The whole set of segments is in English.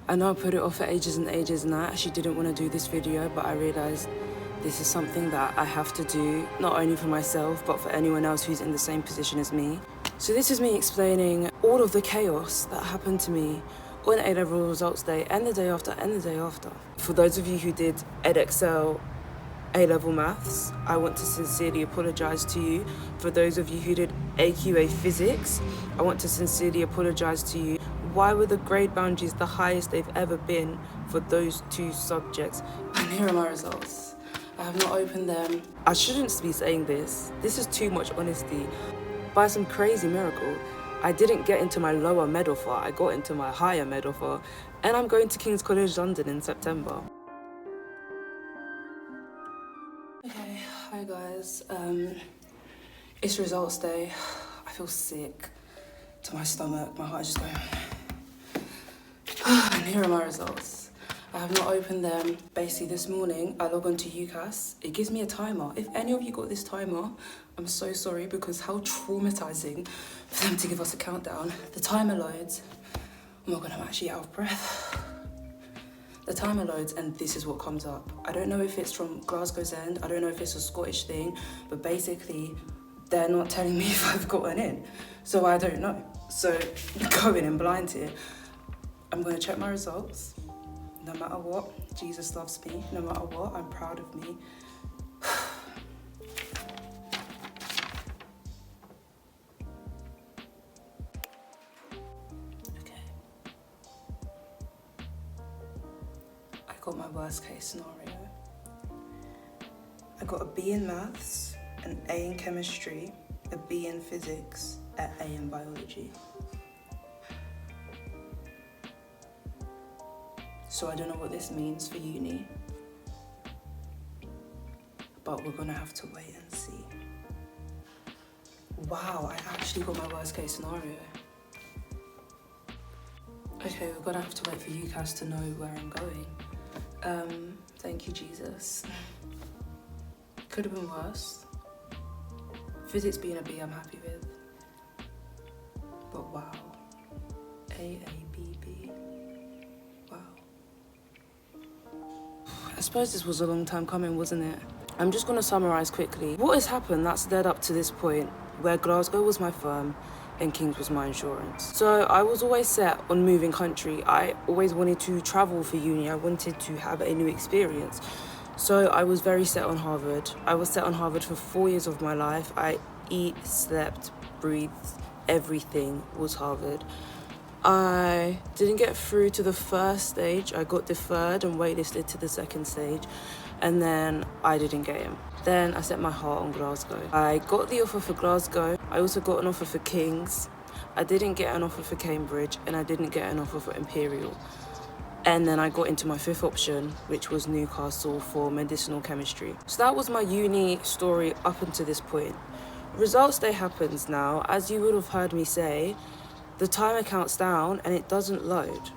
I know I put it off for ages and ages, and I actually didn't want to do this video, but I realized this is something that I have to do, not only for myself, but for anyone else who's in the same position as me. So this is me explaining all of the chaos that happened to me on A-level results day, and the day after, and the day after. For those of you who did Edexcel A-level Maths, I want to sincerely apologise to you. For those of you who did AQA Physics, I want to sincerely apologise to you. Why were the grade boundaries the highest they've ever been for those two subjects? And here are my results. I have not opened them. I shouldn't be saying this. This is too much honesty. By some crazy miracle, I didn't get into my lower medal far, I got into my higher medal far, and I'm going to King's College London in September. Okay, hi guys. It's results day. I feel sick to my stomach, my heart is just going. And here are my results. I have not opened them. Basically this morning, I log on to UCAS. It gives me a timer. If any of you got this timer, I'm so sorry, because how traumatising for them to give us a countdown. The timer loads. Oh my God, I'm actually out of breath. The timer loads and this is what comes up. I don't know if it's from Glasgow's end. I don't know if it's a Scottish thing, but basically they're not telling me if I've gotten in. So I don't know. So going in blind here. I'm gonna check my results. No matter what, Jesus loves me. No matter what, I'm proud of me. Okay. I got my worst case scenario. I got a B in maths, an A in chemistry, a B in physics, an A in biology. So I don't know what this means for uni, but we're gonna have to wait and see. Wow, I actually got my worst case scenario. Okay, we're gonna have to wait for UCAS to know where I'm going. Thank you, Jesus. Could have been worse. Physics being a B, I'm happy with. But wow, A, B, B. Wow. I suppose this was a long time coming, wasn't it? I'm just gonna summarise quickly. What has happened that's led up to this point where Glasgow was my firm and King's was my insurance. So I was always set on moving country. I always wanted to travel for uni. I wanted to have a new experience. So I was very set on Harvard. I was set on Harvard for 4 years of my life. I eat, slept, breathed, everything was Harvard. I didn't get through to the first stage. I got deferred and waitlisted to the second stage, and then I didn't get him. Then I set my heart on Glasgow. I got the offer for Glasgow. I also got an offer for King's. I didn't get an offer for Cambridge, and I didn't get an offer for Imperial. And then I got into my fifth option, which was Newcastle for medicinal chemistry. So that was my uni story up until this point. Results day happens now. As you would have heard me say, the timer counts down and it doesn't load.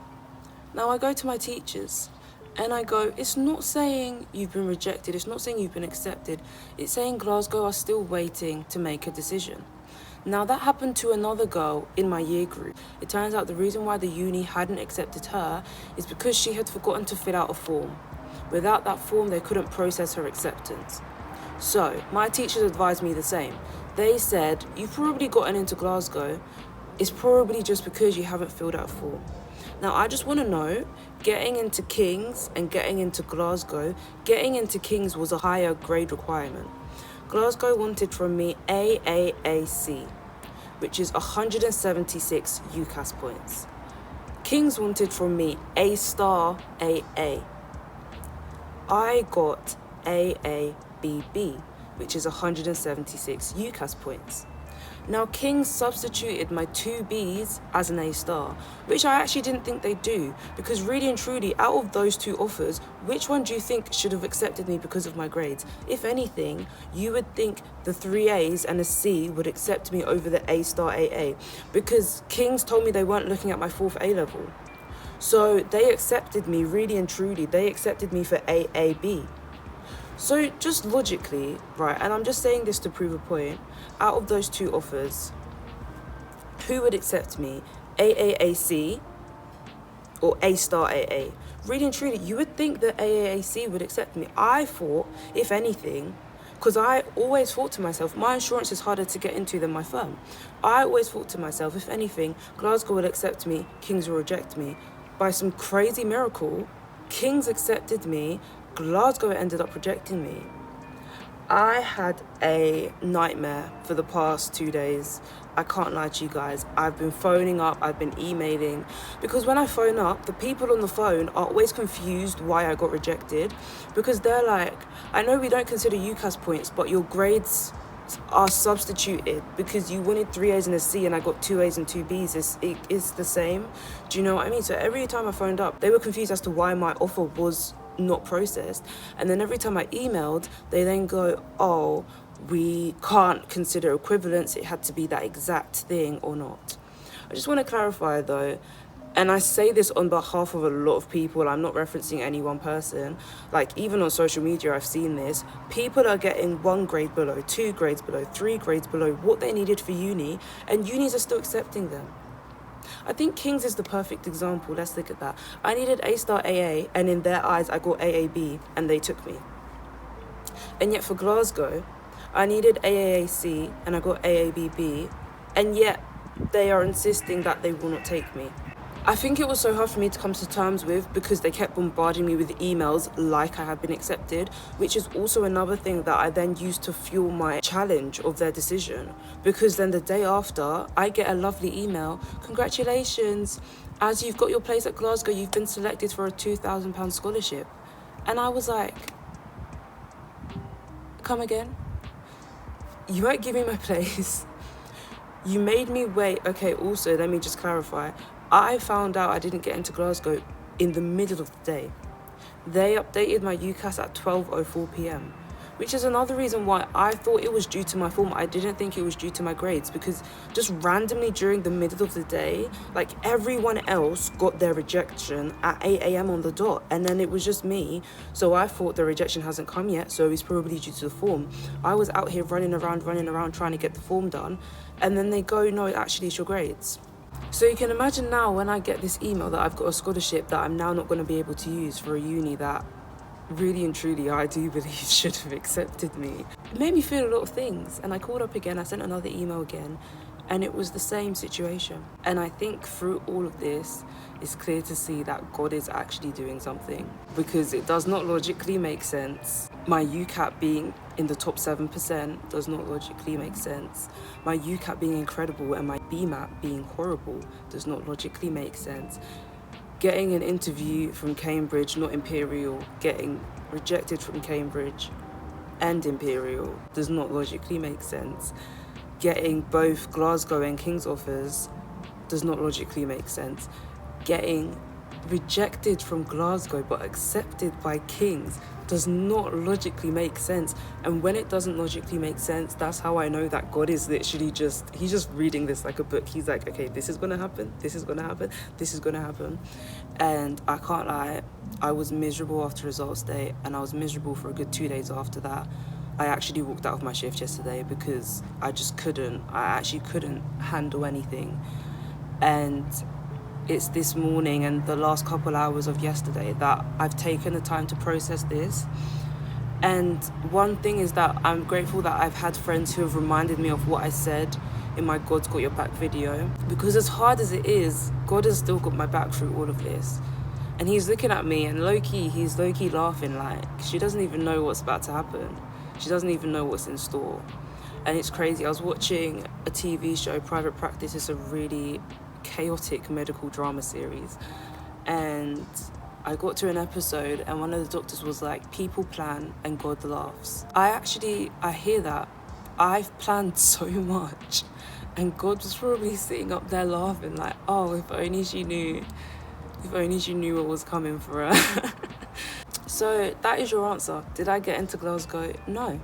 Now I go to my teachers and I go, it's not saying you've been rejected, it's not saying you've been accepted, it's saying Glasgow are still waiting to make a decision. Now that happened to another girl in my year group. It turns out the reason why the uni hadn't accepted her is because she had forgotten to fill out a form. Without that form, they couldn't process her acceptance. So my teachers advised me the same. They said, you've probably gotten into Glasgow, it's probably just because you haven't filled out a form. Now, I just want to know, getting into King's and getting into Glasgow, getting into King's was a higher grade requirement. Glasgow wanted from me AAAC, which is 176 UCAS points. King's wanted from me A star AA. I got AABB, which is 176 UCAS points. Now, King's substituted my 2 Bs as an A star, which I actually didn't think they'd do, because really and truly, out of those 2 offers, which one do you think should have accepted me because of my grades? If anything, you would think the 3 As and a C would accept me over the A star AA, because King's told me they weren't looking at my 4th A level. So they accepted me, really and truly, they accepted me for AAB. So just logically, right, and I'm just saying this to prove a point, out of those 2 offers, who would accept me? AAAC or A star AA. Really and truly, you would think that AAC would accept me. I thought, if anything, because I always thought to myself, my insurance is harder to get into than my firm. I always thought to myself, if anything, Glasgow will accept me, King's will reject me. By some crazy miracle, King's accepted me, Glasgow ended up rejecting me. I had a nightmare for the past 2 days. I can't lie to you guys. I've been phoning up, I've been emailing, because when I phone up, the people on the phone are always confused why I got rejected, because they're like, I know we don't consider UCAS points, but your grades are substituted because you wanted 3 A's and a C and I got 2 A's and 2 B's. It's the same. Do you know what I mean? So every time I phoned up, they were confused as to why my offer was not processed. And then every time I emailed, they then go, oh, we can't consider equivalence. It had to be that exact thing or not. I just want to clarify though, and I say this on behalf of a lot of people, I'm not referencing any one person, like even on social media I've seen this, people are getting 1 grade below, 2 grades below, 3 grades below what they needed for uni, and unis are still accepting them. I think King's is the perfect example. Let's look at that. I needed A star AA, and in their eyes I got AAB and they took me. And yet for Glasgow, I needed AAC and I got AABB, and yet they are insisting that they will not take me. I think it was so hard for me to come to terms with because they kept bombarding me with emails like I had been accepted, which is also another thing that I then used to fuel my challenge of their decision. Because then the day after, I get a lovely email, congratulations, as you've got your place at Glasgow, you've been selected for a £2,000 scholarship. And I was like, come again? You won't give me my place. You made me wait. Okay, also, let me just clarify. I found out I didn't get into Glasgow in the middle of the day. They updated my UCAS at 12:04 p.m, which is another reason why I thought it was due to my form. I didn't think it was due to my grades, because just randomly during the middle of the day, like everyone else got their rejection at 8 a.m. on the dot, and then it was just me. So I thought the rejection hasn't come yet, so it's probably due to the form. I was out here running around trying to get the form done, and then they go, no, actually it's your grades. So you can imagine now when I get this email that I've got a scholarship that I'm now not going to be able to use for a uni that really and truly I do believe should have accepted me. It made me feel a lot of things, and I called up again, I sent another email again, and it was the same situation. And I think through all of this, it's clear to see that God is actually doing something, because it does not logically make sense. My UCAT being in the top 7% does not logically make sense. My UCAT being incredible and my BMAT being horrible does not logically make sense. Getting an interview from Cambridge, not Imperial, getting rejected from Cambridge and Imperial does not logically make sense. Getting both Glasgow and King's offers does not logically make sense. Getting rejected from Glasgow but accepted by King's does not logically make sense. And when it doesn't logically make sense, that's how I know that God is literally he's just reading this like a book. He's like, okay, this is gonna happen, this is gonna happen, this is gonna happen. And I can't lie, I was miserable after results day, and I was miserable for a good 2 days after that. I actually walked out of my shift yesterday because I actually couldn't handle anything. And it's this morning and the last couple hours of yesterday that I've taken the time to process this. And one thing is that I'm grateful that I've had friends who have reminded me of what I said in my God's Got Your Back video, because as hard as it is, God has still got my back through all of this. And he's looking at me, and he's low-key laughing, like she doesn't even know what's about to happen. She doesn't even know what's in store. And it's crazy. I was watching a TV show, Private Practice. It's a really chaotic medical drama series, and I got to an episode and one of the doctors was like, people plan and God laughs. I hear that. I've planned so much and God was probably sitting up there laughing like, oh, if only she knew what was coming for her. So that is your answer. Did I get into Glasgow? No.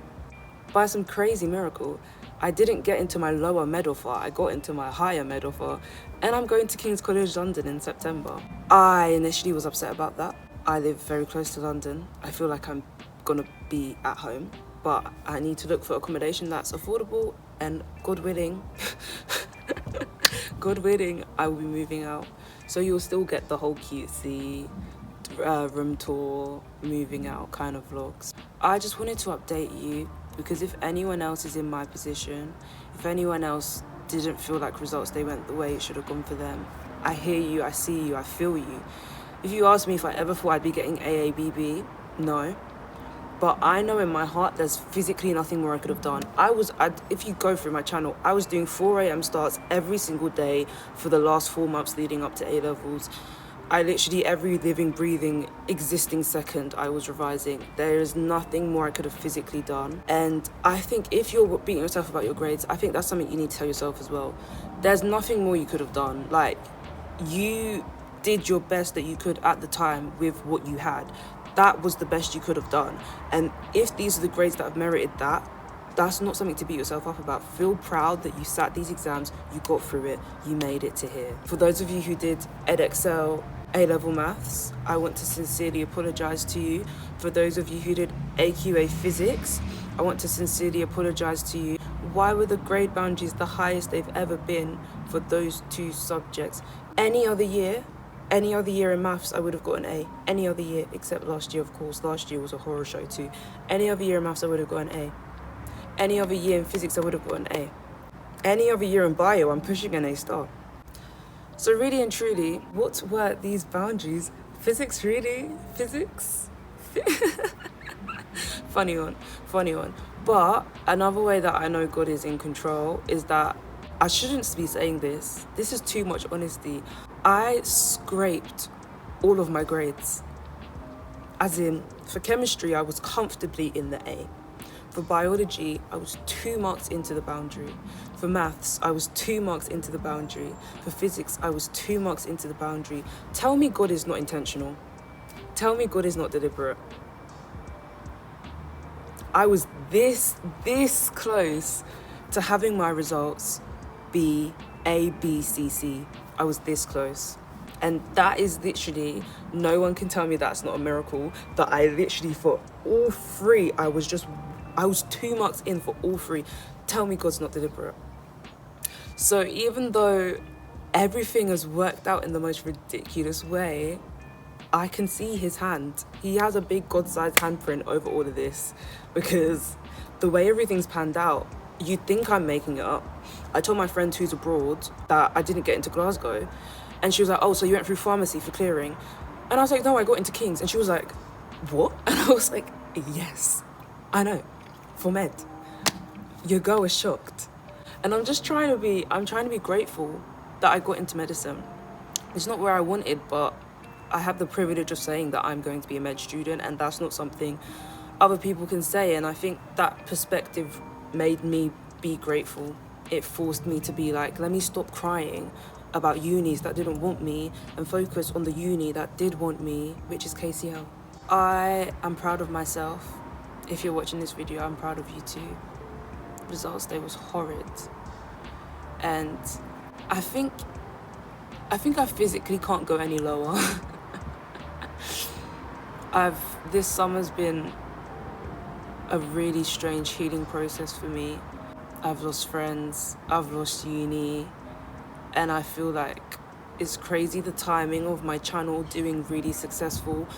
By some crazy miracle, I didn't get into my lower med offer, I got into my higher med offer, and I'm going to King's College London in September. I initially was upset about that. I live very close to London. I feel like I'm gonna be at home, but I need to look for accommodation that's affordable, and God willing, I will be moving out. So you'll still get the whole cutesy room tour, moving out kind of vlogs. I just wanted to update you because if anyone else is in my position, if anyone else didn't feel like results day went the way it should have gone for them, I hear you, I see you, I feel you. If you ask me if I ever thought I'd be getting AABB, no. But I know in my heart there's physically nothing more I could have done. If you go through my channel, I was doing 4 a.m. starts every single day for the last 4 months leading up to A-levels. I literally, every living, breathing, existing second, I was revising. There is nothing more I could have physically done. And I think if you're beating yourself about your grades, I think that's something you need to tell yourself as well. There's nothing more you could have done. Like, you did your best that you could at the time with what you had. That was the best you could have done. And if these are the grades that have merited that, that's not something to beat yourself up about. Feel proud that you sat these exams, you got through it, you made it to here. For those of you who did Edexcel A Level Maths, I want to sincerely apologise to you. For those of you who did AQA Physics, I want to sincerely apologise to you. Why were the grade boundaries the highest they've ever been for those 2 subjects? Any other year in maths, I would have got an A. Any other year, except last year, of course. Last year was a horror show too. Any other year in maths, I would have got an A. Any other year in physics, I would have got an A. Any other year in bio, I'm pushing an A star. So really and truly, what were these boundaries? Physics, really? Physics? Funny one. But another way that I know God is in control is that I shouldn't be saying this. This is too much honesty. I scraped all of my grades. As in, for chemistry, I was comfortably in the A. For biology, I was 2 marks into the boundary. For maths, I was 2 marks into the boundary. For physics, I was 2 marks into the boundary. Tell me God is not intentional. Tell me God is not deliberate. I was this close to having my results be A, B, C, C. I was this close. And that is literally, no one can tell me that's not a miracle, that I literally, for all 3, I was 2 marks in for all 3. Tell me God's not deliberate. So even though everything has worked out in the most ridiculous way, I can see his hand. He has a big God-sized handprint over all of this, because the way everything's panned out, you'd think I'm making it up. I told my friend who's abroad that I didn't get into Glasgow, and she was like, oh, so you went through pharmacy for clearing? And I was like, no, I got into King's. And she was like, what? And I was like, yes, I know, for med. Your girl was shocked. And I'm trying to be grateful that I got into medicine. It's not where I wanted, but I have the privilege of saying that I'm going to be a med student, and that's not something other people can say. And I think that perspective made me be grateful. It forced me to be like, let me stop crying about unis that didn't want me and focus on the uni that did want me, which is KCL. I am proud of myself. If you're watching this video, I'm proud of you too. Results day was horrid. And I think I physically can't go any lower. This summer's been a really strange healing process for me. I've lost friends, I've lost uni, and I feel like it's crazy the timing of my channel doing really successful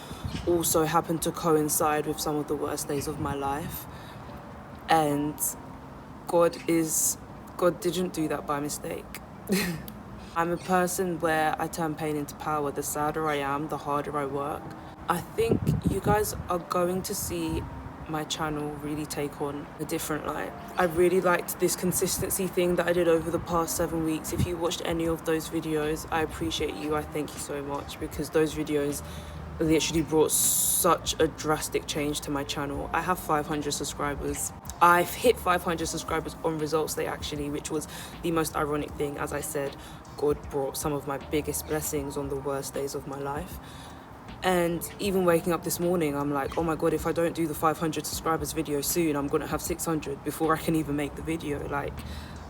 also happened to coincide with some of the worst days of my life. And God didn't do that by mistake. I'm a person where I turn pain into power. The sadder I am, the harder I work. I think you guys are going to see my channel really take on a different light. I really liked this consistency thing that I did over the past 7 weeks. If you watched any of those videos, I appreciate you. I thank you so much, because those videos literally brought such a drastic change to my channel. I have 500 subscribers. I've hit 500 subscribers on results day actually, which was the most ironic thing. As I said, God brought some of my biggest blessings on the worst days of my life. And even waking up this morning, I'm like, oh my God, if I don't do the 500 subscribers video soon, I'm gonna have 600 before I can even make the video. Like,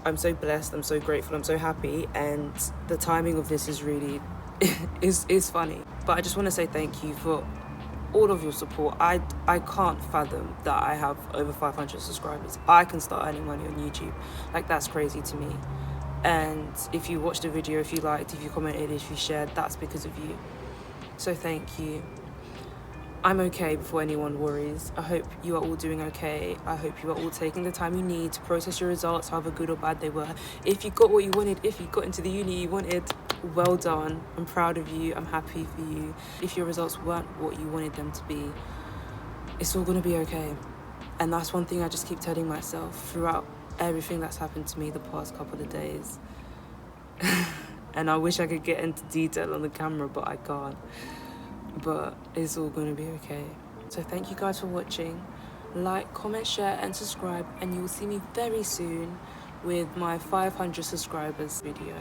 I'm so blessed, I'm so grateful, I'm so happy, and the timing of this is really, is funny. But I just wanna say thank you for all of your support. I can't fathom that I have over 500 subscribers. I can start earning money on YouTube. Like, that's crazy to me. And if you watched the video, if you liked, if you commented, if you shared, that's because of you. So thank you. I'm okay before anyone worries. I hope you are all doing okay. I hope you are all taking the time you need to process your results, however good or bad they were. If you got what you wanted, if you got into the uni you wanted, well done. I'm proud of you. I'm happy for you. If your results weren't what you wanted them to be, it's all gonna be okay. And that's one thing I just keep telling myself throughout everything that's happened to me the past couple of days. And I wish I could get into detail on the camera, but I can't. But it's all gonna be okay. So thank you guys for watching. Like, comment, share and subscribe, and you will see me very soon with my 500 subscribers video.